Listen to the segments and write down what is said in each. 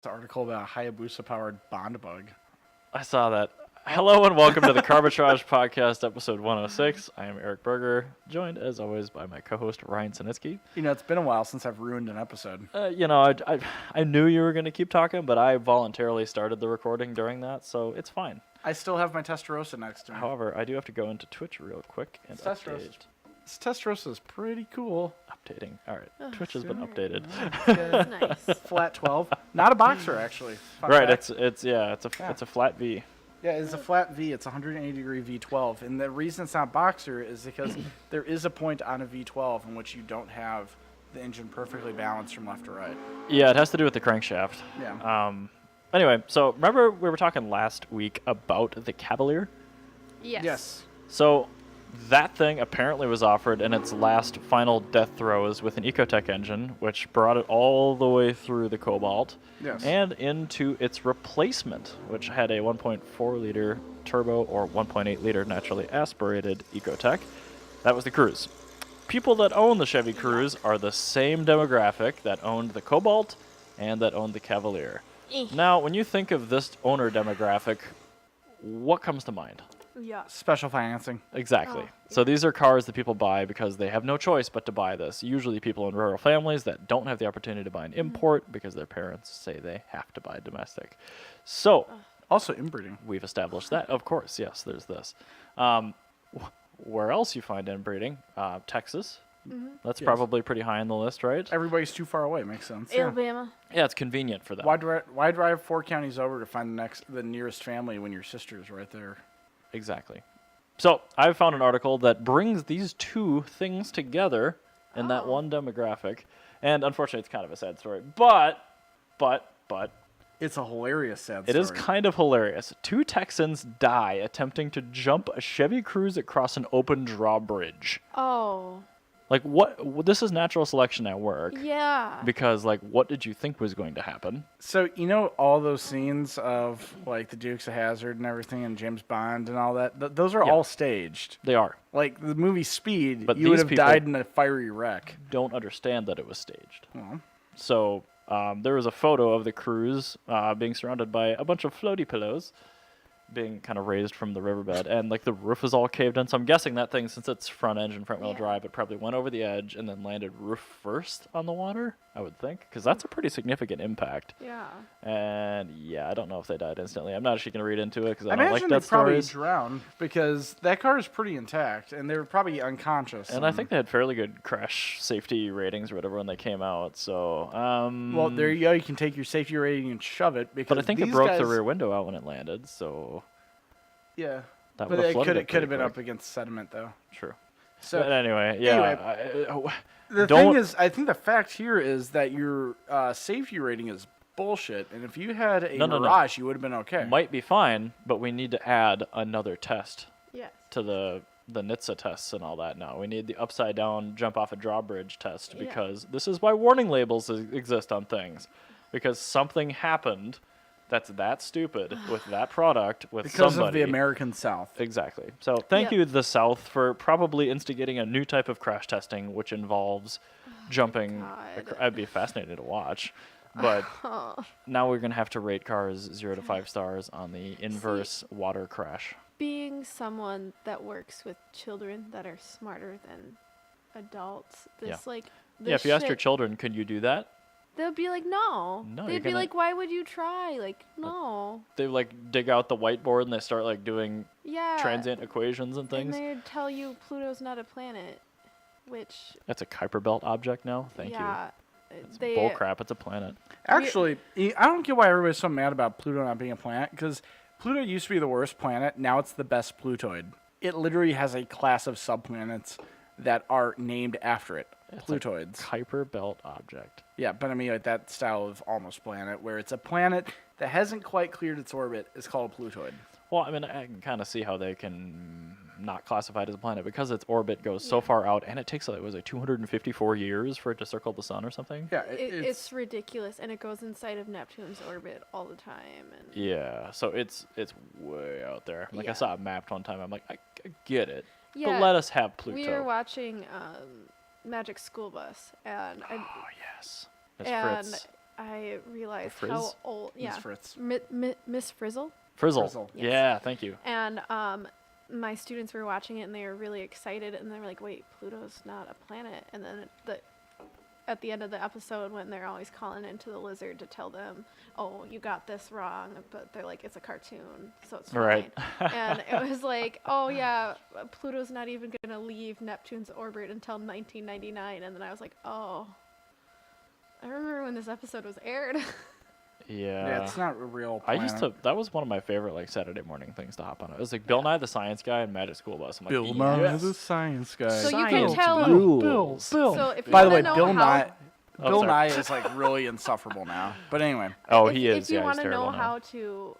article about a Hayabusa-powered Bond bug. I saw that. Hello and welcome to the Carbitrage Podcast, episode 106. I am Eric Berger, joined as always by my co-host Ryan Sinitsky. You know, it's been a while since I've ruined an episode. I knew you were going to keep talking, but I voluntarily started the recording during that, so it's fine. I still have my Testarossa next to me. However, I do have to go into Twitch real quick and update. This Testarossa is pretty cool. Updating. All right, Twitch has been updated. Nice. Flat 12, not a boxer actually. Fun Right, fact. it's a flat V. Yeah, it's a flat V. It's a 180 degree V12, and the reason it's not boxer is because there is a point on a V12 in which you don't have the engine perfectly balanced from left to right. Yeah, it has to do with the crankshaft. Yeah. Anyway, so remember we were talking last week about the Cavalier? Yes. So that thing apparently was offered in its last final death throes with an Ecotec engine, which brought it all the way through the Cobalt Yes. and into its replacement, which had a 1.4 liter turbo or 1.8 liter naturally aspirated Ecotec. That was the Cruze. People that own the Chevy Cruze are the same demographic that owned the Cobalt and that owned the Cavalier. Now, when you think of this owner demographic, what comes to mind? Yeah. Special financing. Exactly. Oh, So these are cars that people buy because they have no choice but to buy this. Usually people in rural families that don't have the opportunity to buy an import because their parents say they have to buy domestic. So Also inbreeding. we've established that. Of course, yes, there's this. Where else you find inbreeding? Texas. That's Yes. probably pretty high on the list, right? Everybody's too far away. Makes sense. Yeah. Alabama. Yeah, it's convenient for them. Why drive 4 counties over to find the nearest family when your sister's right there? Exactly. So I've found an article that brings these two things together in that one demographic. And unfortunately, it's kind of a sad story. But, It's a hilarious sad it story. is kind of hilarious. 2 Texans die attempting to jump a Chevy Cruze across an open drawbridge. Oh. Like, what? This is natural selection at work. Yeah. Because, like, what did you think was going to happen? So, you know all those scenes of, like, the Dukes of Hazzard and everything and James Bond and all that? Those are Yeah. all staged. They are. Like, the movie Speed, But you would these have people- died in a fiery wreck. Don't understand that it was staged. Well, So there was a photo of the Cruze being surrounded by a bunch of floaty pillows being kind of raised from the riverbed, and like the roof is all caved in. So I'm guessing that thing, since it's front engine, front wheel Yeah. drive, it probably went over the edge and then landed roof first on the water, I would think, because that's a pretty significant impact. Yeah. And yeah, I don't know if they died instantly. I'm not actually going to read into it because I I don't like imagine they death probably stories. drowned because that car is pretty intact and they were probably unconscious. And I think they had fairly good crash safety ratings or whatever when they came out. So, Well, there you go. You can take your safety rating and shove it because but I think it these broke guys, the rear window out when it landed. So Yeah. that But would've it flooded could have been pretty up against sediment, though. quick. True. So But anyway, yeah. The don't- thing is, I think the fact here is that your safety rating is bullshit, and if you had a No. Mirage, you would have been okay. might be fine, but we need to add another test Yes. to the NHTSA tests and all that now. We need the upside down jump off a drawbridge test Yeah. because this is why warning labels exist on things. Because something happened that's that stupid with that product with because somebody. of the American South. Exactly. So thank Yeah. you, the South, for probably instigating a new type of crash testing, which involves jumping. God. I'd be fascinated to watch. But Oh. now we're going to have to rate cars 0 to 5 stars on the inverse water crash. Being someone that works with children that are smarter than adults, this Yeah, if you ask your shit- children, can you do that? they'll be like, no. No, They'd you're be gonna- like, why would you try? Like, no. They like dig out the whiteboard and they start like doing Yeah. transient equations and And things. they'd tell you Pluto's not a planet, which That's a Kuiper Belt object now. Thank you. yeah, It's they bull crap. It's a planet. Actually, I don't get why everybody's so mad about Pluto not being a planet, because Pluto used to be the worst planet. Now it's the best Plutoid. It literally has a class of subplanets that are named after it. It's a Plutoids. Kuiper Belt object. Yeah, but I mean, like that style of almost planet, where it's a planet that hasn't quite cleared its orbit, is called a Plutoid. Well, I mean, I can kind of see how they can not classify it as a planet because its orbit goes so Yeah. far out, and it takes like was it 254 years for it to circle the sun or something? Yeah, it's ridiculous, and it goes inside of Neptune's orbit all the time. And Yeah, so it's way out there. Like I Yeah. saw it mapped one time. I'm like, I get it, yeah, but let us have Pluto. we were watching Magic School Bus, and Oh yes, Miss and Fritz. I realized Frizz? how old. Miss Yeah, Fritz. Miss Frizzle. Frizzle. Frizzle. Yes. Yeah, thank you. And my students were watching it and they were really excited and they were like, "Wait, Pluto's not a planet." And then at the end of the episode, when they're always calling into the lizard to tell them, "Oh, you got this wrong," but they're like, "It's a cartoon, so it's fine." Right. And it was like, "Oh yeah, Pluto's not even gonna leave Neptune's orbit until 1999." And then I was like, "Oh, I remember when this episode was aired." Yeah. it's not a real I planet. used to. That was one of my favorite like Saturday morning things to hop on. It was like Bill Nye the Science Guy and Magic School Bus. I'm like, Bill Nye yes. the Science Guy. So you can Science tell- rules. So if you By the way, wanna know Bill how- Nye. Oh, Bill sorry. Nye is like really insufferable now. But anyway, Oh, if, he is. If you yeah, want he's to know terrible now. how to,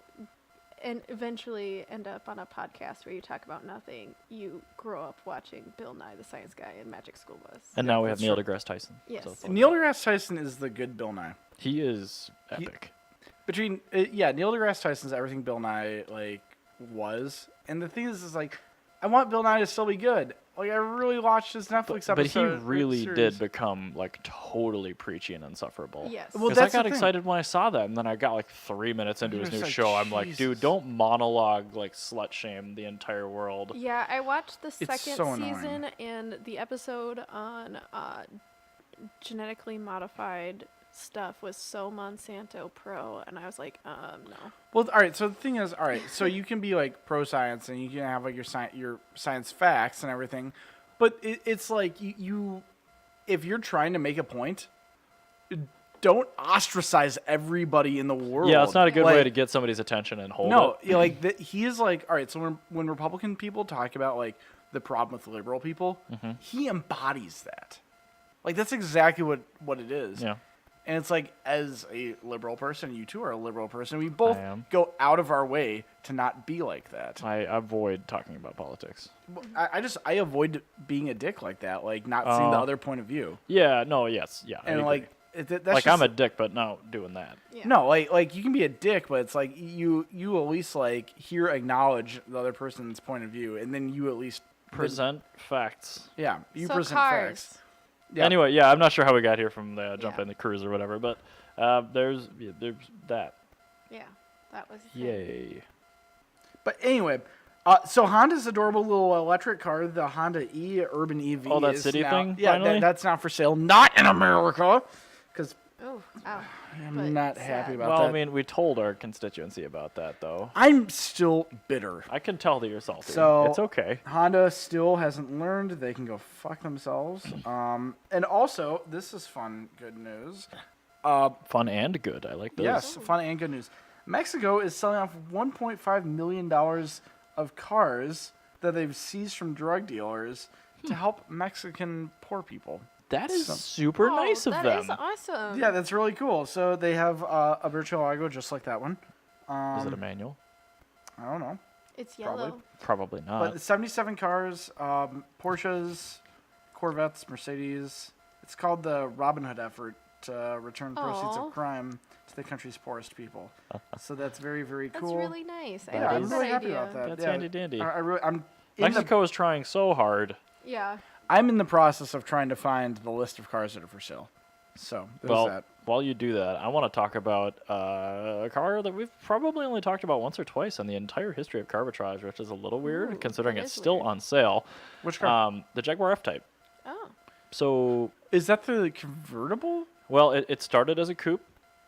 and eventually end up on a podcast where you talk about nothing, you grow up watching Bill Nye the Science Guy and Magic School Bus. And now we have that's Neil true. deGrasse Tyson. Yes. So it's all Neil good. deGrasse Tyson is the good Bill Nye. He is epic. Between Neil deGrasse Tyson's everything Bill Nye like was, and the thing is like, I want Bill Nye to still be good. Like I really watched his Netflix But he episode. really series. did become like totally preachy and insufferable. Yes. Well, Because I that's the got thing. excited when I saw that, and then I got like 3 minutes into his You're new just show. like, I'm like, Jesus. dude, don't monologue like slut shame the entire world. Yeah, I watched the second so annoying. season and the episode on genetically modified stuff was so Monsanto pro, and I was like, no. Well, all right. So the thing is, all right. So you can be like pro science and you can have like your science facts and everything, but it's like you if you're trying to make a point, don't ostracize everybody in the world. Yeah, it's not a good way Like, to get somebody's attention and hold No, it. yeah, like he is like, all right. So when Republican people talk about like the problem with liberal people, Mm-hmm. he embodies that. Like that's exactly what it is. Yeah. And it's like, as a liberal person, you too are a liberal person. We both am. go out of our way to not be like that. I avoid talking about politics. I avoid being a dick like that, like not seeing the other point of view. Yeah, no, yes, yeah. I And agree. like, that's like just, I'm a dick, but not doing that. Yeah. no, like you can be a dick, but it's like you at least like acknowledge the other person's point of view, and then you at least Present facts. Yeah, you So present cars. facts. Yeah. Anyway, yeah, I'm not sure how we got here from the jump Yeah. in the cruise or whatever, but there's that. Yeah, that was the thing. Yay. But anyway, so Honda's adorable little electric car, the Honda E Urban EV. Oh, that is city now, thing, Yeah, finally? that's not for sale. Not in America, because Oh, ow. I'm But not happy sad. about Well, that. I mean, we told our constituency about that, though. I'm still bitter. I can tell that you're salty. So- It's okay. Honda still hasn't learned. They can go fuck themselves. And also, this is fun, good news. Fun and good. I like those. Yes, fun and good news. Mexico is selling off $1.5 million of cars that they've seized from drug dealers to help Mexican poor people. That is So- super Oh, nice of that them. is awesome. Yeah, that's really cool. So they have a Murcielago just like that one. Is it a manual? I don't know. It's Probably. yellow. Probably not. But 77 cars, Porsches, Corvettes, Mercedes. It's called the Robin Hood effort to return proceeds Aw. of crime to the country's poorest people. So that's very, very That's cool. really nice. I Yeah, like I'm that really happy idea. about that. That's yeah. handy dandy. I'm in the Mexico is trying so hard. Yeah. I'm in the process of trying to find the list of cars that are for sale. So there's Well, that. while you do that, I want to talk about a car that we've probably only talked about once or twice in the entire history of Carbitrage, which is a little weird Ooh, considering that it's is still weird. on sale. Which car? The Jaguar FType. Oh. So, Is that the convertible? well, it started as a coupe.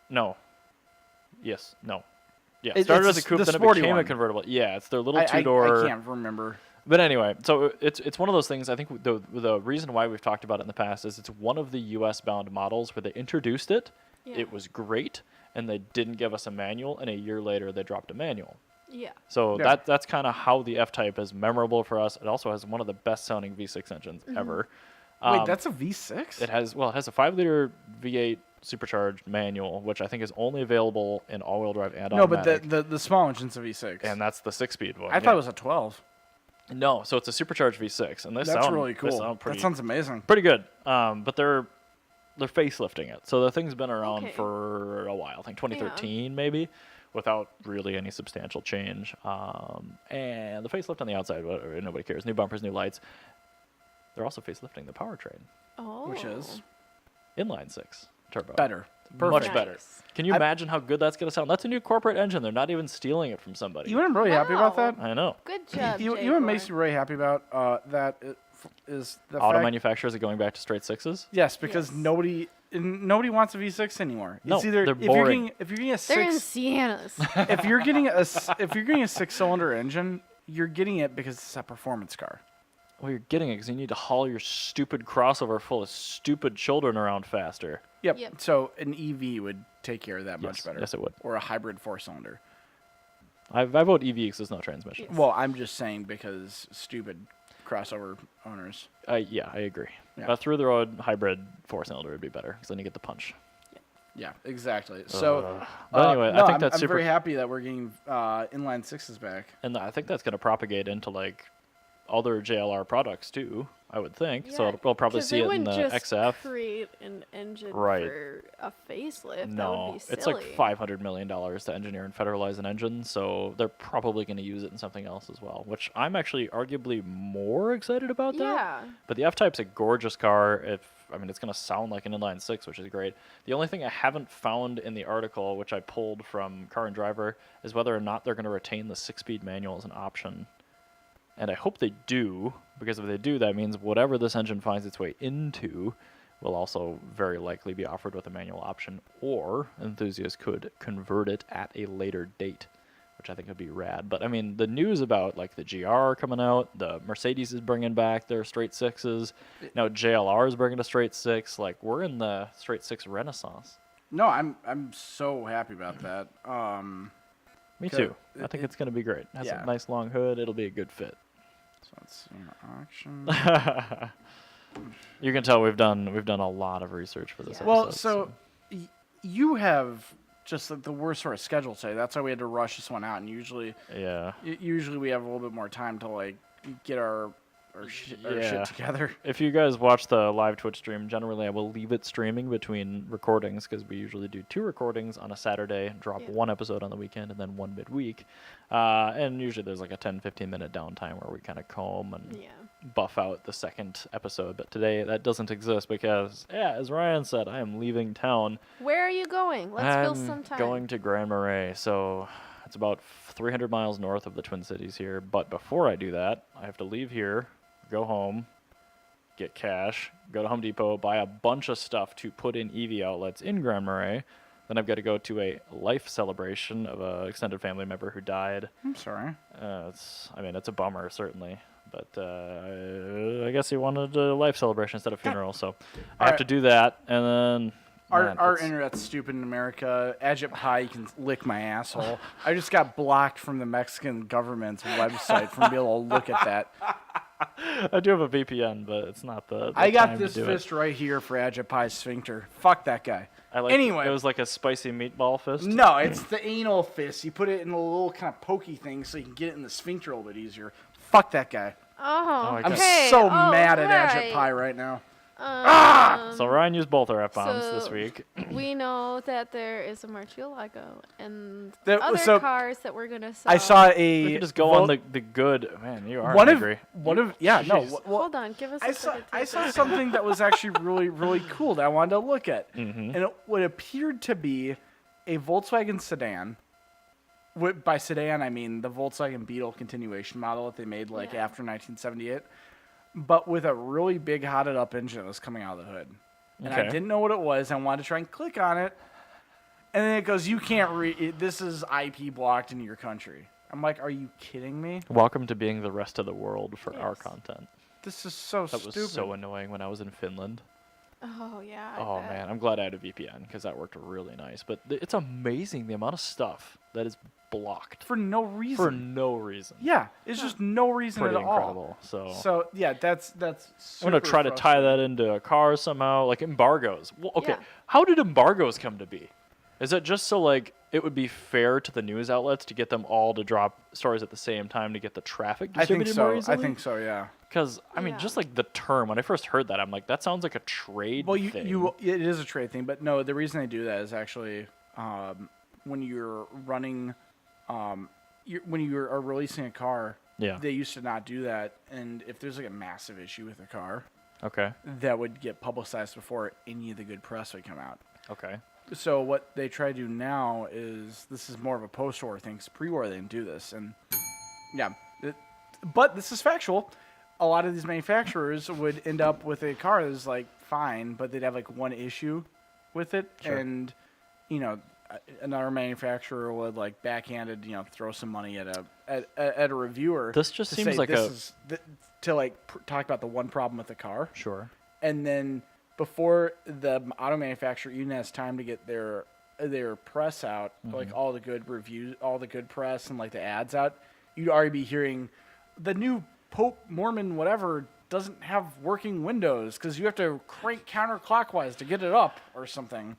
No. Yes. No. Yeah, it It's started the as a coupe, the then it sporty became a one. convertible. Yeah, it's their little I two-door. can't remember. But anyway, so it's one of those things. I think the reason why we've talked about it in the past is it's one of the U.S. bound models where they introduced it. Yeah. It was great, and they didn't give us a manual, and a year later they dropped a manual. Yeah. So Yeah. that's kind of how the F-Type is memorable for us. It also has one of the best-sounding V6 engines ever. Wait, that's a V6? It has a 5-liter V8 supercharged manual, which I think is only available in all-wheel drive and No, but automatic. the small engine's a V6. And that's the 6-speed one. I thought it was a 12. No, so it's a supercharged V6, and That's sound really they cool. sound pretty, That sounds amazing. pretty good. But they're facelifting it, so the thing's been around Okay. for a while. I think 2013 maybe, without really any substantial change. And the facelift on the outside, nobody cares. New bumpers, new lights. They're also facelifting the powertrain. Oh. Which is? Inline 6, turbo. Better. Much Perfect. better. Nice. Can you imagine how good that's going to sound? That's a new corporate engine. They're not even stealing it from somebody. You know what I'm really happy about that? Wow. I know. Good job, You know what Jaguar. makes me really happy about that is the Auto fact. manufacturers are going back to straight sixes. Yes, because Yes. nobody wants a V6 anymore. No, It's either they're if you're boring. getting a They're in six Siennas. if you're getting a 6-cylinder engine, you're getting it because it's a performance car. Well, you're getting it because you need to haul your stupid crossover full of stupid children around faster. Yep. Yep. So an EV would take care of that much Yes, better. yes, it would. Or a hybrid 4-cylinder. I vote EV because there's no transmission. Yes. Well, I'm just saying because stupid crossover owners. Yeah, I agree. Yeah. A through-the-road hybrid 4-cylinder would be better because then you get the punch. Yeah, exactly. So, But anyway, no, I think that's I'm super. very happy that we're getting inline sixes back. And I think that's going to propagate into like other JLR products too. I would think. So Yeah, we'll probably 'cause see they it in wouldn't the just XF. create an engine Right. for a facelift. That No, would be silly. it's like $500 million to engineer and federalize an engine, so they're probably going to use it in something else as well, which I'm actually arguably more excited about that. Yeah. But the F-Type's a gorgeous car. It's going to sound like an inline six, which is great. The only thing I haven't found in the article, which I pulled from Car and Driver, is whether or not they're going to retain the 6-speed manual as an option. And I hope they do, because if they do, that means whatever this engine finds its way into will also very likely be offered with a manual option, or enthusiasts could convert it at a later date, which I think would be rad. But I mean, the news about like the GR coming out, the Mercedes is bringing back their straight sixes, now JLR is bringing a straight six. Like we're in the straight six renaissance. No, I'm so happy about that. Me Okay, too. I think it's going to be great. It has yeah. a nice long hood. It'll be a good fit. So let's see auction. You can tell we've done a lot of research for this Yeah. episode. Well, so you have just like the worst sort of schedule today. That's why we had to rush this one out. And usually we have a little bit more time to like get our shit together. If you guys watch the live Twitch stream, generally I will leave it streaming between recordings because we usually do 2 recordings on a Saturday, drop Yeah. 1 episode on the weekend, and then 1 midweek. And usually there's like a 10-15 minute downtime where we kind of comb and Yeah. buff out the second episode. But today that doesn't exist because, as Ryan said, I am leaving town. Where are you going? Let's fill some I'm time. going to Grand Marais, so it's about 300 miles north of the Twin Cities here. But before I do that, I have to leave here, go home, get cash, go to Home Depot, buy a bunch of stuff to put in EV outlets in Grand Marais. Then I've got to go to a life celebration of an extended family member who died. I'm sorry. It's a bummer, certainly. But I guess he wanted a life celebration instead of funeral, so I have to do that. And then Our internet's stupid in America. Hatchbacks, you can lick my asshole. I just got blocked from the Mexican government's website from being able to look at that. I do have a VPN, but it's not the I got time this to do fist right here for Hatchbacks sphincter. Fuck that guy. Anyway. It was like a spicy meatball fist. No, it's the anal fist. You put it in a little kind of pokey thing so you can get it in the sphincter a little bit easier. Fuck that guy. Oh, I I'm okay. so All mad at right. Hatchbacks right now. So Ryan used both our F-bombs this So- week. We know that there is a Murcielago and That- other so- cars that we're gonna sell. I saw We a. can just go on the good. Man, you are one angry. yeah, no. Jeez. Well, Hold on, give us a second. I saw something that was actually really, really cool that I wanted to look at. And what appeared to be a Volkswagen sedan. By sedan, I mean the Volkswagen Beetle continuation model that they made like Yeah. after 1978. But with a really big hotted up engine that was coming out of the hood. And I Okay. didn't know what it was. I wanted to try and click on it. And then it goes, you can't read. This is IP blocked in your country. I'm like, are you kidding me? Welcome to being the rest of the world for our Yes. content. This is so That stupid. was so annoying when I was in Finland. Oh yeah. I Oh bet. man, I'm glad I had a VPN because that worked really nice. But it's amazing the amount of stuff that is blocked For no reason. for no reason. Yeah, it's just no reason Pretty at all. incredible. So Yeah, that's. I'm gonna try to tie that into a car somehow, like embargoes. Well, okay, Yeah. how did embargoes come to be? Is it just so like it would be fair to the news outlets to get them all to drop stories at the same time to get the traffic I think distributed more so. easily? I think so. Yeah. Because I mean, Yeah. just like the term when I first heard that, I'm like, that sounds like a trade Well, thing. it is a trade thing, but no, the reason they do that is actually when you're running, when you are releasing a car. Yeah. They used to not do that, and if there's like a massive issue with a car, Okay. that would get publicized before any of the good press would come out. Okay. So what they try to do now is, this is more of a post-war thing. 'Cause pre-war they didn't do this, and yeah, but this is factual. A lot of these manufacturers would end up with a car that's like fine, but they'd have like one issue with it, Sure. and another manufacturer would like backhanded throw some money at a reviewer. This just to seems say like this a- is to like talk about the one problem with the car, Sure. and then before the auto manufacturer even has time to get their press out, like all the good reviews, all the good press, and like the ads out, you'd already be hearing the new Pope Mormon whatever doesn't have working windows because you have to crank counterclockwise to get it up or something.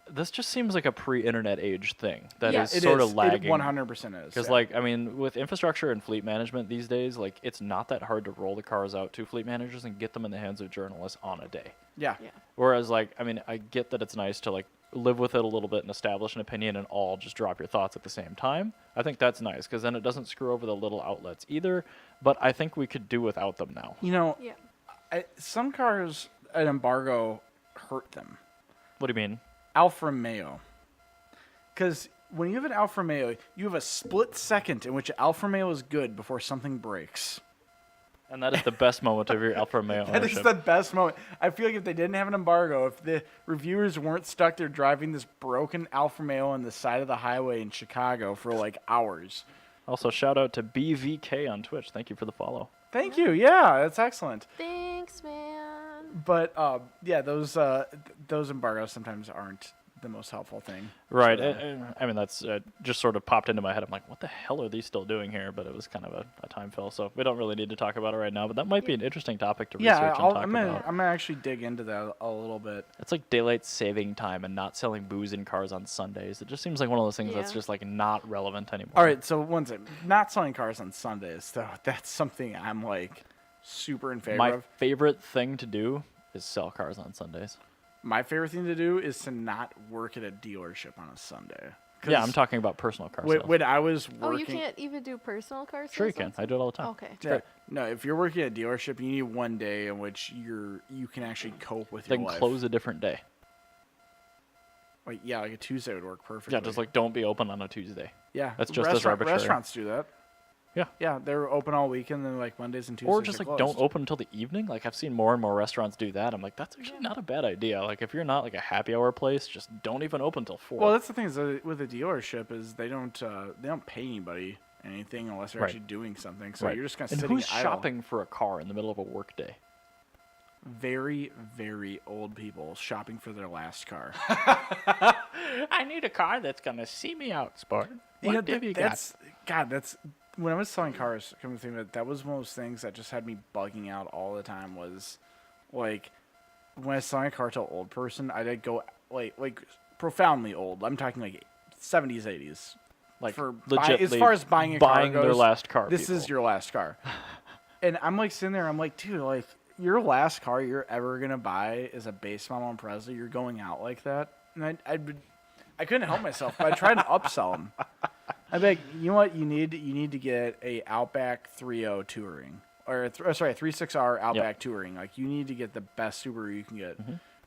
This just seems like a pre-internet age thing that is it sort is. of lagging. It 100% is. Because, like, I mean, with infrastructure and fleet management these days, like, it's not that hard to roll the cars out to fleet managers and get them in the hands of journalists on a day. Yeah. Whereas, like, I mean, I get that it's nice to, like, live with it a little bit and establish an opinion and all just drop your thoughts at the same time. I think that's nice because then it doesn't screw over the little outlets either. But I think we could do without them now. Yeah. Some cars, an embargo hurt them. What do you mean? Alfa Romeo. Because when you have an Alfa Romeo, you have a split second in which Alfa Romeo is good before something breaks. And that is the best moment of your Alfa Romeo That ownership. is the best moment. I feel like if they didn't have an embargo, if the reviewers weren't stuck there driving this broken Alfa Romeo on the side of the highway in Chicago for like hours. Also, shout out to BVK on Twitch. Thank you for the follow. Thank you. Yeah, that's excellent. Thanks, man. But yeah, those embargoes sometimes aren't the most helpful thing. Right. I mean, that's just sort of popped into my head. I'm like, what the hell are these still doing here? But it was kind of a time fill, so we don't really need to talk about it right now. But that might be an interesting topic to research Yeah, and talk I'm gonna about. actually dig into that a little bit. It's like daylight saving time and not selling booze in cars on Sundays. It just seems like one of those things that's Yeah. just like not relevant anymore. All right, so one thing, not selling cars on Sundays, though, that's something I'm like super in favor My of. favorite thing to do is sell cars on Sundays. My favorite thing to do is to not work at a dealership on a Sunday. Yeah, I'm talking about personal car sales. When I was Oh, working, you can't even do personal car sales? Sure you on can. I do it all the time. Okay. Yeah, no, if you're working at a dealership, you need one day in which you can actually cope with Then your life. close a different day. Like, yeah, like a Tuesday would work perfectly. Yeah, just like don't be open on a Tuesday. yeah, that's just as arbitrary. Restaurants do that. Yeah. Yeah, they're open all weekend, and then like Mondays and Tuesdays. Or just are like closed. don't open until the evening. Like I've seen more and more restaurants do that. I'm like, that's actually not a bad idea. Like if you're not like a happy hour place, just don't even open till 4. Well, that's the thing is with a dealership is they don't pay anybody anything unless they're Right. actually doing something. So right. you're just kind of And sitting who's idle. shopping for a car in the middle of a work day? Very, very old people shopping for their last car. I need a car that's gonna see me out, sport. That's when I was selling cars. Come to think of it, that was one of those things that just had me bugging out all the time. Was like when I was selling a car to an old person, I'd go like profoundly old. I'm talking like 70s, 80s. Like for legitly as far as buying a car their goes, last car. This people. is your last car. And I'm like sitting there, I'm like, dude, like your last car you're ever gonna buy is a base model Impreza. You're going out like that, and I couldn't help myself, but I tried to upsell them. I'd be like, you know what, you need to get a Outback 3.0 Touring, or 3.6R Outback Touring. Like you need to get the best Subaru you can get,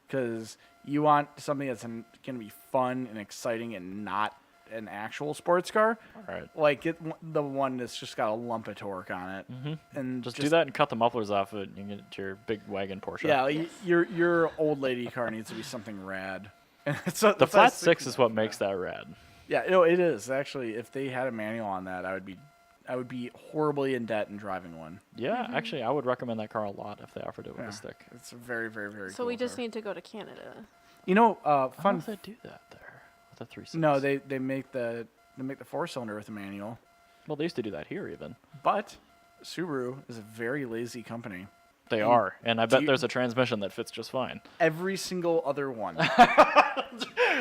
because you want something that's gonna be fun and exciting and not an actual sports car. All right. Like get the one that's just got a lump of torque on it, and Just do that and cut the mufflers off it. And you can get it to your big wagon Porsche. Yeah, like, your old lady car needs to be something rad. And so The flat six is what makes that rad. Yeah, it is actually. If they had a manual on that, I would be horribly in debt in driving one. Yeah, actually, I would recommend that car a lot if they offered it with Yeah, a stick. it's a very, very, very. So cool we just car. need to go to Canada. You know, I don't know fun. if they do that there with a 3.6. No, they make the 4-cylinder with a manual, Well, they used to do that here even. but Subaru is a very lazy company. They are, and I bet you- there's a transmission that fits just fine. Every single other one.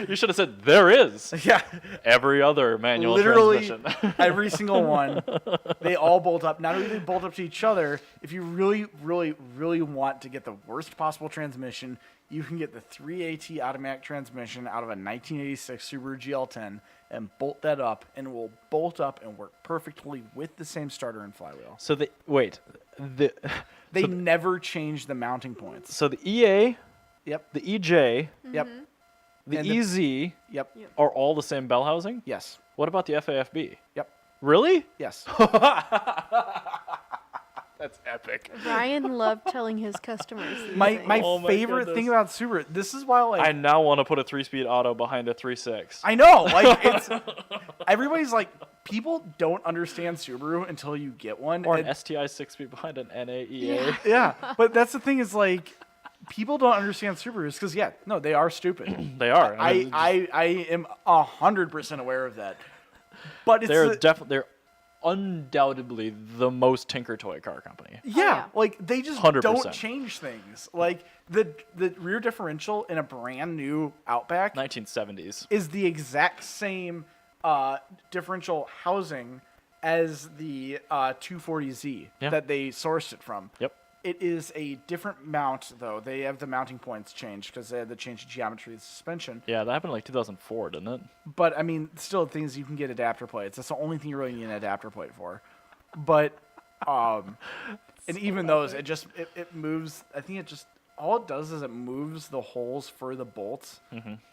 You should have said there is Yeah, every other manual literally transmission. every single one. They all bolt up. Not only do they bolt up to each other, if you really, really, really want to get the worst possible transmission, you can get the 3AT automatic transmission out of a 1986 Subaru GL10 and bolt that up, and it will bolt up and work perfectly with the same starter and flywheel. So the They never change the mounting points. so the EA, Yep, the EJ, yep. The And EZ Yep. Yep. are all the same bell housing? Yes. What about the FAFB? Yep. Really? Yes. That's epic. Ryan loved telling his customers these My things. Oh my favorite goodness. thing about Subaru. This is why like I now want to put a 3-speed auto behind a 3.6. I know, like it's everybody's like people don't understand Subaru until you get one. Or an and- STI 6-speed behind an NAEA. Yeah. yeah, but that's the thing is like people don't understand Subarus because no, they are stupid. They are. mean, I am 100% aware of that. But it's they're undoubtedly the most tinker toy car company. yeah, Oh, like they just 100%. don't change things. Like the rear differential in a brand new Outback 1970s. is the exact same differential housing as the 240Z Yeah. that they sourced it from. Yep. It is a different mount, though. They have the mounting points changed because they had to change the geometry of the suspension. Yeah, that happened in like 2004, didn't it? But, I mean, still, things you can get adapter plates. That's the only thing you really need an adapter plate for. But, and even those, it moves. I think it just, all it does is it moves the holes for the bolts,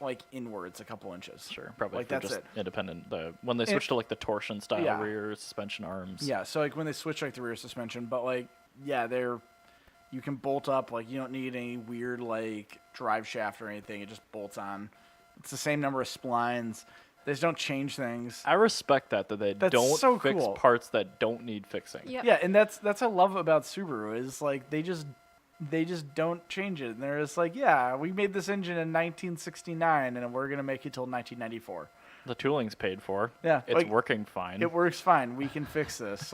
like, inwards a couple inches. Sure, probably. Like, if they're that's just it. independent. When they switch to like the torsion style Yeah. rear suspension arms. Yeah, so, like, when they switch, like, the rear suspension. But, like, yeah, you can bolt up, like, you don't need any weird, like, drive shaft or anything. It just bolts on. It's the same number of splines. They just don't change things. I respect that they That's don't so fix cool. parts that don't need fixing. Yep. Yeah, and that's what I love about Subaru is, like, they just don't change it. And they're just like, yeah, we made this engine in 1969, and we're going to make it till 1994. The tooling's paid for. Yeah, It's like, working fine. It works fine. We can fix this.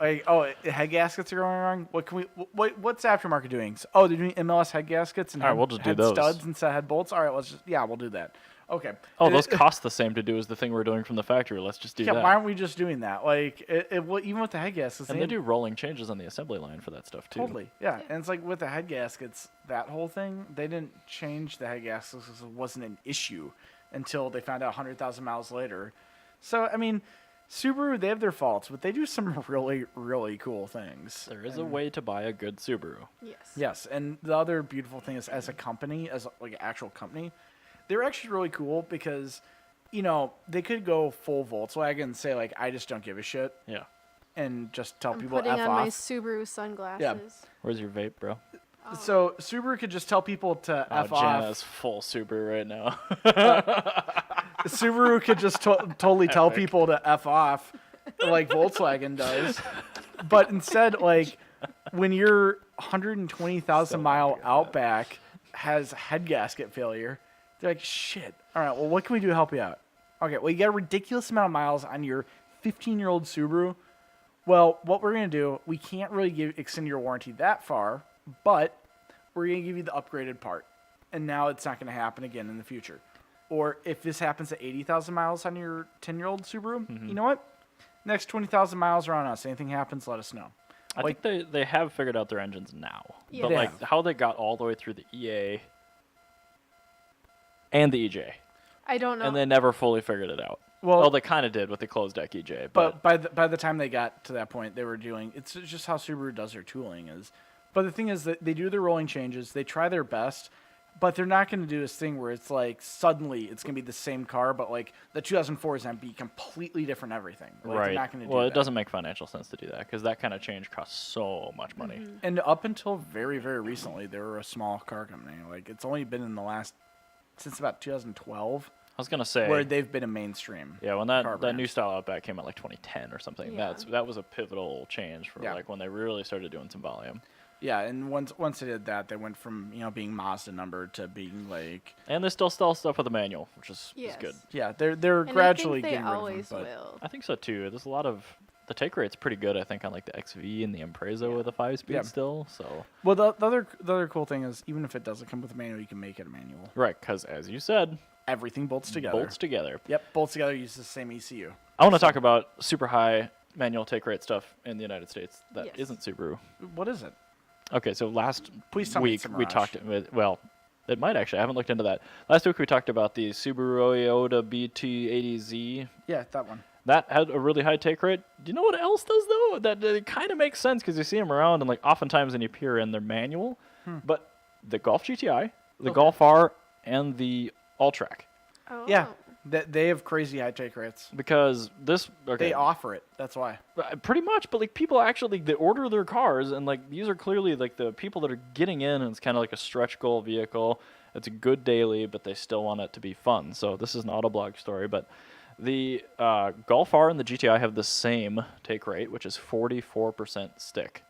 Like, oh, head gaskets are going wrong. What can we? What's aftermarket doing? Oh, they're doing MLS head gaskets and All right, we'll just do head those. studs instead of head bolts. All right, we'll do that. Okay. Oh, And those cost the same to do as the thing we're doing from the factory. Let's just do yeah, that. why aren't we just doing that? Like, even with the head gaskets, And they do rolling changes on the assembly line for that stuff too. totally. Yeah, and it's like with the head gaskets, that whole thing, they didn't change the head gaskets because it wasn't an issue until they found out 100,000 miles later. So, I mean, Subaru, they have their faults, but they do some really, really cool things. There is a way to buy a good Subaru. Yes. Yes, and the other beautiful thing is, as a company, as like an actual company, they're actually really cool because, they could go full Volkswagen and say like, I just don't give a shit, Yeah. and just tell I'm people putting F on my off. Subaru sunglasses. Where's your vape, bro? So Subaru could just tell people to F Jana's off. full Subaru right now. Subaru could just totally tell people to F off, like Volkswagen does. But instead, like, when your 120,000 mile Outback has head gasket failure, they're like, shit. All right, well, what can we do to help you out? Okay, well, you got a ridiculous amount of miles on your 15-year-old Subaru. Well, what we're going to do, we can't really extend your warranty that far, but we're going to give you the upgraded part. And now it's not going to happen again in the future. Or if this happens at 80,000 miles on your 10-year-old Subaru, you know what? Next 20,000 miles are on us. Anything happens, let us know. I think they have figured out their engines now. Yeah. But They like have. how they got all the way through the EA and the EJ. I don't know. And they never fully figured it out. Well, They kind of did with the closed deck EJ, but by the time they got to that point, they were doing. It's just how Subaru does their tooling is. But the thing is that they do their rolling changes. They try their best, but they're not going to do this thing where it's like suddenly it's going to be the same car, but like the 2004 is going to be completely different everything. Like, right. They're not going to do Well, that. it doesn't make financial sense to do that because that kind of change costs so much money. And up until very, very recently, they were a small car company. Like it's only been in the last since about 2012 I was gonna say where they've been a mainstream. yeah, when car that brand. new style Outback came out like 2010 or something. Yeah. That was a pivotal change for Yeah. like when they really started doing some volume. Yeah, and once they did that, they went from being Mazda numbered to being like And they still sell stuff with a manual, which is Yes. good. yeah they're and gradually I think they getting rid always of them. But will. I think so too. There's a lot of the take rate's pretty good. I think on like the XV and the Impreza with a 5-speed Yeah. still. So well, the other cool thing is even if it doesn't come with a manual, you can make it a manual. right, because as you said, Everything bolts together. bolts together. Yep, bolts together. Uses the same ECU. I want to talk about super high manual take rate stuff in the United States that Yes. isn't Subaru. What is it? Okay, so last Please tell me week it's a we Mirage. talked with it might actually. I haven't looked into that. Last week we talked about the Subaru Toyota BT80Z. Yeah, that one. That had a really high take rate. Do you know what else does though? That it kind of makes sense because you see them around and like oftentimes when you peer in, they're manual. But the Golf GTI, the Golf R, and the all-track. Oh. Yeah, they have crazy high take rates. Because this... Okay, They offer it. That's why. pretty much, but like people actually, they order their cars, and like these are clearly like the people that are getting in, and it's kind of like a stretch goal vehicle. It's a good daily, but they still want it to be fun. So this is an Autoblog story, but the Golf R and the GTI have the same take rate, which is 44% stick.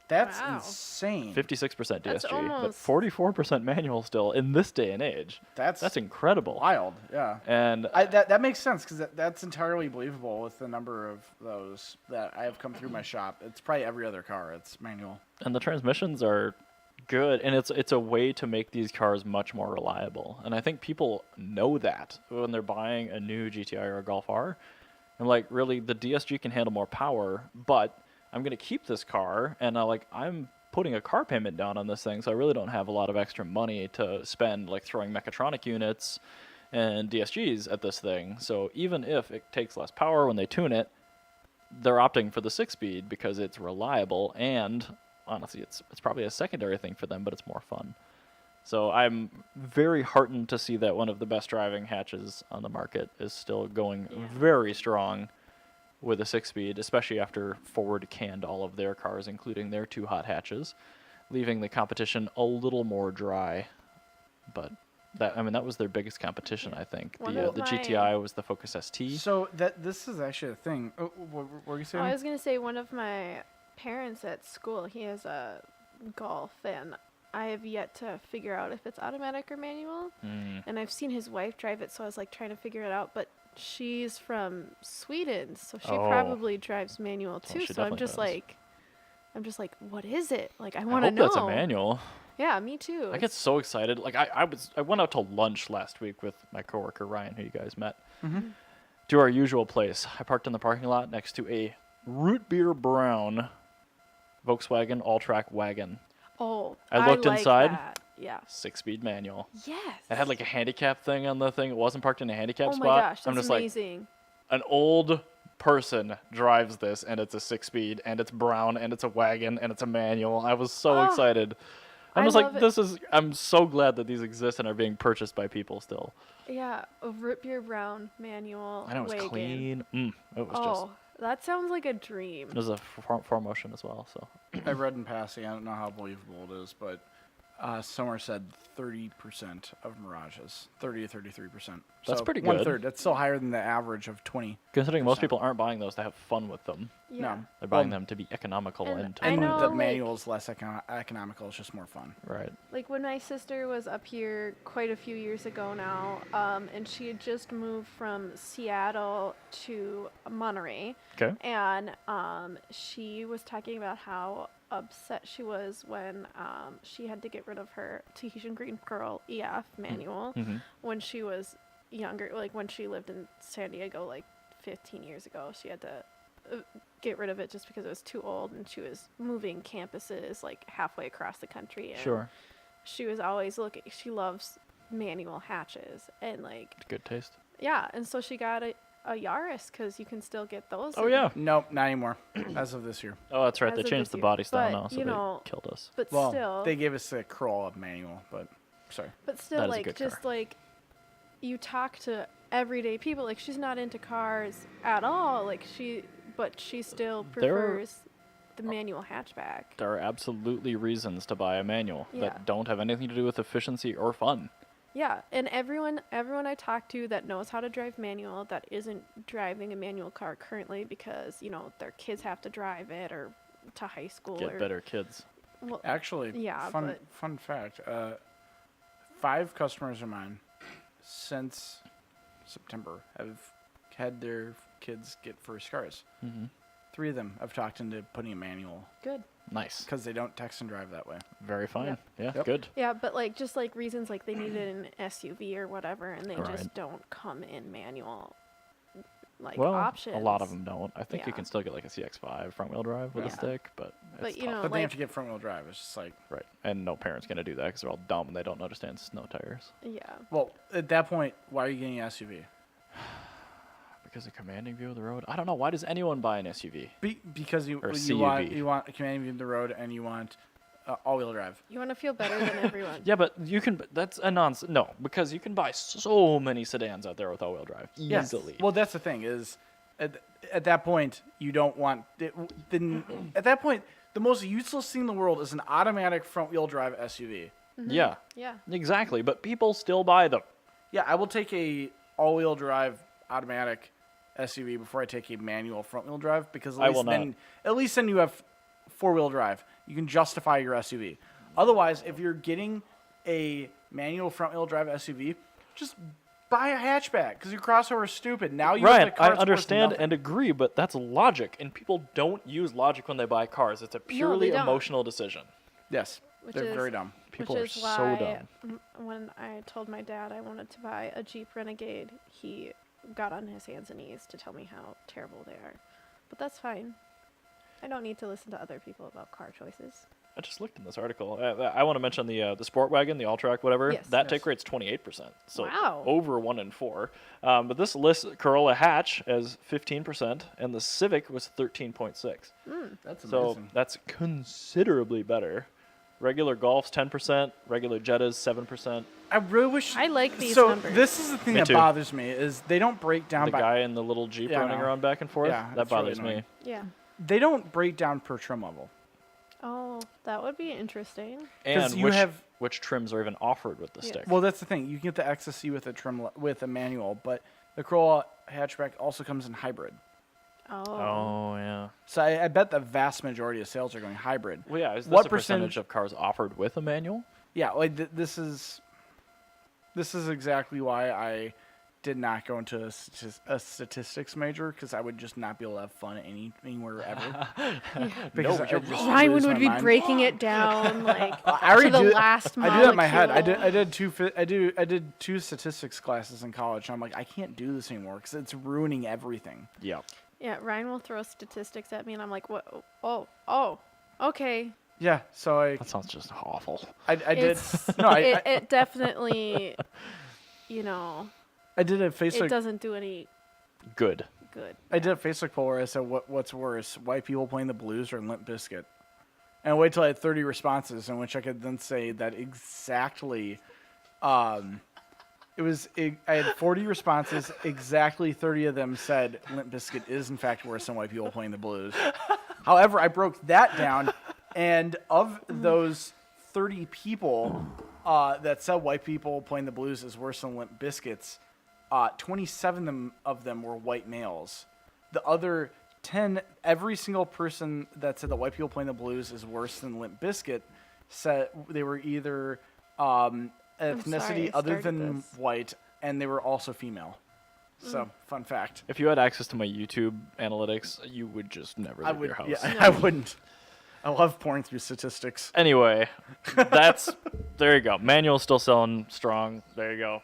That's Wow. insane. 56% That's DSG, but almost- 44% manual still in this day and age. That's incredible. wild. Yeah. And That makes sense because that's entirely believable with the number of those that I have come through my shop. It's probably every other car. It's manual. the transmissions are good, and it's a way to make these cars much more reliable. And I think people know that when they're buying a new GTI or a Golf R. And like, really, the DSG can handle more power, but I'm going to keep this car, and I'm putting a car payment down on this thing, so I really don't have a lot of extra money to spend like throwing mechatronic units and DSGs at this thing. So even if it takes less power when they tune it, they're opting for the 6-speed because it's reliable, and honestly, it's probably a secondary thing for them, but it's more fun. So I'm very heartened to see that one of the best driving hatches on the market is still going very strong with a 6-speed, especially after Ford canned all of their cars, including their 2 hot hatches, leaving the competition a little more dry. But that was their biggest competition, I think. One The of my- GTI was the Focus ST. So this is actually a thing. Oh, what were you saying? I was gonna say one of my parents at school, he has a Golf, and I have yet to figure out if it's automatic or manual. And I've seen his wife drive it, so I was like trying to figure it out. But she's from Sweden, so she Oh. probably drives manual too. she So I'm definitely just does. like, what is it? Like, I I want to hope know. that's a manual. Yeah, me too. I get so excited. Like I went out to lunch last week with my coworker Ryan, who you guys met, to our usual place. I parked in the parking lot next to a root beer brown Volkswagen all-track wagon, Oh, I looked like inside. that. Yeah. 6-speed manual. Yes. It had like a handicap thing on the thing. It wasn't parked in a handicap Oh spot. my gosh, I'm that's just amazing. like, an old person drives this, and it's a 6-speed, and it's brown, and it's a wagon, and it's a manual. I was so Oh, excited. I'm I just love like, it. I'm so glad that these exist and are being purchased by people still. Yeah, a root beer brown manual I know it was wagon. clean. It was Oh, that sounds like a dream. it was a 4Motion as well. So I read in passing. I don't know how believable it is, but somewhere said 30% of Mirages, 30 to 33%. That's pretty good. 1/3. That's still higher than the average of 20. considering most people aren't buying those to have fun with them, Yeah. No, they're buying Well, them to be economical and and to I and know, the like- manual is less economical. It's just more fun. right. Like when my sister was up here quite a few years ago now, and she had just moved from Seattle to Monterey, Okay. and she was talking about how upset she was when she had to get rid of her Tahitian Green Pearl EF manual Mhm. when she was younger, like when she lived in San Diego like 15 years ago. She had to get rid of it just because it was too old, and she was moving campuses like halfway across the country, and Sure. she was always looking, she loves manual hatches, and like, Good taste. yeah, and so she got a Yaris because you can still get those. Oh in- yeah. Nope, not anymore. As of this year. Oh, that's right. As They of changed this the year. body style But, now, so you they know, killed us. But Well, still, they gave us the Corolla manual, but sorry. but That still, is a like, good just car. like, you talk to everyday people. Like, she's not into cars at all. Like, but she still There- prefers the manual hatchback. There are absolutely reasons to buy a manual Yeah. that don't have anything to do with efficiency or fun. Yeah, and everyone I talk to that knows how to drive manual, that isn't driving a manual car currently because, you know, their kids have to drive it or to high school Get or better kids. well, Actually, Yeah, but- fun fact. 5 customers of mine since September have had their kids get first cars. Mm-hmm. 3 of them I've talked into putting a manual good. Nice. because they don't text and drive that way. Very fine. Yep. Yeah, Yep. good. Yeah, but like just like reasons like they needed an SUV or whatever, and they Right. just don't come in manual like Well, options. a lot of them don't. I think you Yeah. can still get like a CX-5 front-wheel drive with Yeah. a stick, but it's But, you tough. know, But they have like- to get front wheel drive. It's just like, Right. And no parent's going to do that because they're all dumb and they don't understand snow tires. Yeah. well, at that point, why are you getting an SUV? Because a commanding view of the road? I don't know. Why does anyone buy an SUV? Because you Or you want CUV. you want a commanding view of the road, and you want all-wheel drive. You want to feel better than everyone. Yeah, but you can. That's a nonsense. No, because you can buy so many sedans out there with all-wheel drive Yes. easily. Well, that's the thing is, at that point, you don't want. At that point, the most useless thing in the world is an automatic front-wheel drive SUV. Yeah. Yeah. Exactly. But people still buy them. Yeah, I will take a all-wheel drive automatic SUV before I take a manual front-wheel drive because I will not. At least then you have four-wheel drive. You can justify your SUV. Otherwise, if you're getting a manual front-wheel drive SUV, just buy a hatchback because your crossover is stupid. Now you have Right, the car I that's worth understand nothing. and agree, but that's logic, and people don't use logic when they buy cars. It's a purely don't. emotional decision. Yes, Which they're is- very dumb. People Which are is so why dumb. when I told my dad I wanted to buy a Jeep Renegade, he got on his hands and knees to tell me how terrible they are. But that's fine. I don't need to listen to other people about car choices. I just looked in this article. I want to mention the sport wagon, the Alltrack, whatever. Yes. That Yes. take rate's 28%. So Wow. over 1 in 4. But this lists Corolla hatch as 15%, and the Civic was 13.6. That's So amazing. that's considerably better. Regular Golf's 10%, regular Jetta's 7%. I really wish. I like these so numbers. this is the thing Me that too. bothers me is they don't break down The by guy in the little Jeep Yeah, I running know. around back and forth, Yeah, that that's really bothers me. annoying. Yeah. they don't break down per trim level. Oh, that would be interesting. 'Cause And you have- which trims are even offered with the Yeah. stick. Well, that's the thing. You can get the XSE with with a manual, but the Corolla hatchback also comes in hybrid. Oh. Oh, yeah. So I bet the vast majority of sales are going hybrid. Well, yeah, is this What a percentage percentage- of cars offered with a manual? Yeah, like this is exactly why I did not go into a statistics major because I would just not be able to have fun anywhere ever. Because you're just wrong. Ryan lose my would be mind. breaking it down like I already to the do last I do that in my head. molecule. I did two statistics classes in college, and I'm like, I can't do this anymore because it's ruining everything. Yeah. Yeah, Ryan will throw statistics at me, and I'm like, "What? Oh, okay." Yeah, so That sounds just awful. I did It's- no it definitely, I did a it Facebook doesn't do any Good. good. I did a Facebook poll where I said what's worse, white people playing the blues or Limp Bizkit, and I waited till I had 30 responses in which I could then say that exactly. I had 40 responses. Exactly 30 of them said Limp Bizkit is in fact worse than white people playing the blues. However, I broke that down, and of those 30 people that said white people playing the blues is worse than Limp Bizkit's, 27 of them were white males. The other 10, every single person that said that white people playing the blues is worse than Limp Bizkit said they were either ethnicity sorry I other started than this. white, and they were also female. So, fun fact. If you had access to my YouTube analytics, you would just never leave I would, your house. yeah, I wouldn't. I love pouring through statistics. Anyway, there you go. Manual's still selling strong. There you go.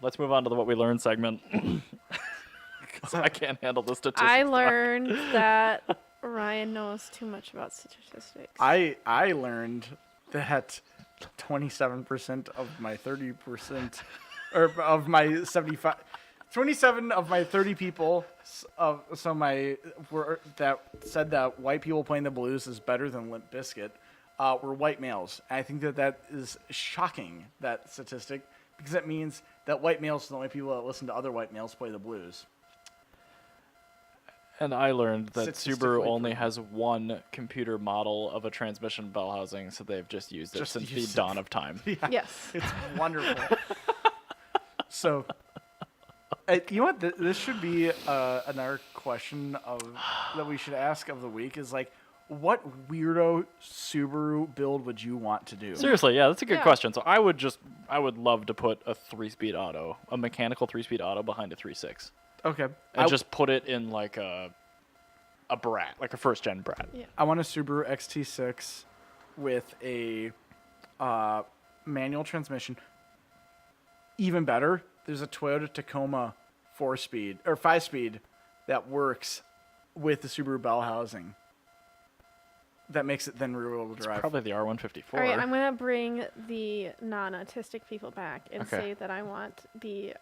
Let's move on to the What We Learned segment. 'Cause I can't handle the statistics. I learned that Ryan knows too much about statistics. I learned that 27% of my 30%, or of my 75, 27 of my 30 people, that said that white people playing the blues is better than Limp Bizkit, were white males. And I think that is shocking, that statistic, because it means that white males are the only people that listen to other white males play the blues. And I learned that Statistically Subaru only proven. has one computer model of a transmission bell housing, so they've just used it Just since the used it. dawn of time. Yes. It's wonderful. So, you know what? This should be another question that we should ask of the week is like, what weirdo Subaru build would you want to do? Seriously, yeah, that's a good Yeah. question. So I would love to put a 3-speed auto, a mechanical 3-speed auto behind a 3.6. Okay. And just put it in like a Brat, like a first-gen Brat. Yeah. I want a Subaru XT6 with a manual transmission. Even better, there's a Toyota Tacoma 4-speed or 5-speed that works with the Subaru bell housing. That makes it then rear-wheel drive. Probably the R154. All right, I'm gonna bring the non-autistic people back and Okay. say that I want the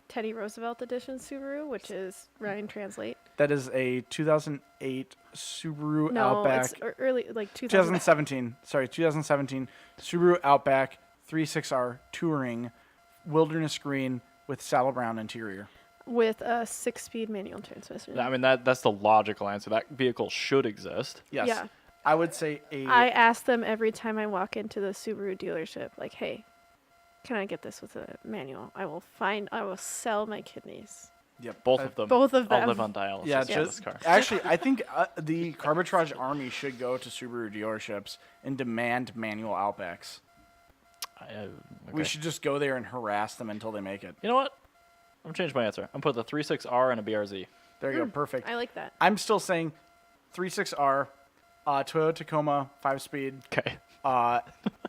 Teddy Roosevelt edition Subaru, which is Ryan Translate. That is a 2008 Subaru No, Outback. it's early, like 2017. Sorry, 2017 Subaru Outback 36R Touring, Wilderness Green with saddle brown interior. with a 6-speed manual transmission. I mean, that's the logical answer. That vehicle should exist. Yes. Yeah. I would say I ask them every time I walk into the Subaru dealership, like, hey, can I get this with a manual? I will sell my kidneys. Yep. Both of them. Both of I'll them. live on dialysis Yeah, for this car. actually, I think the Carbitrage Army should go to Subaru dealerships and demand manual Outbacks. Okay. We should just go there and harass them until they make it. You know what? I'm changing my answer. I'm putting the 36R and a BRZ. There you go, perfect. I like that. I'm still saying 36R, Toyota Tacoma 5-speed, Okay. a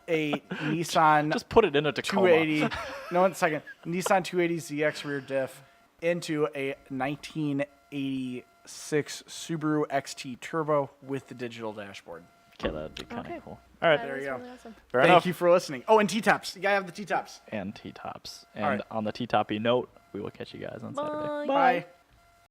Nissan Just put it in a Tacoma. 280. No, 1 second. Nissan 280ZX rear diff into a 1986 Subaru XT Turbo with the digital dashboard. Okay, that'd be kind of Okay. cool. All right. There you go. Really awesome. Fair Thank enough. you for listening. Oh, and T-tops. You gotta have the T-tops. And T-tops. All And right. on the T-toppy note, we will catch you guys on Saturday. Bye. Bye.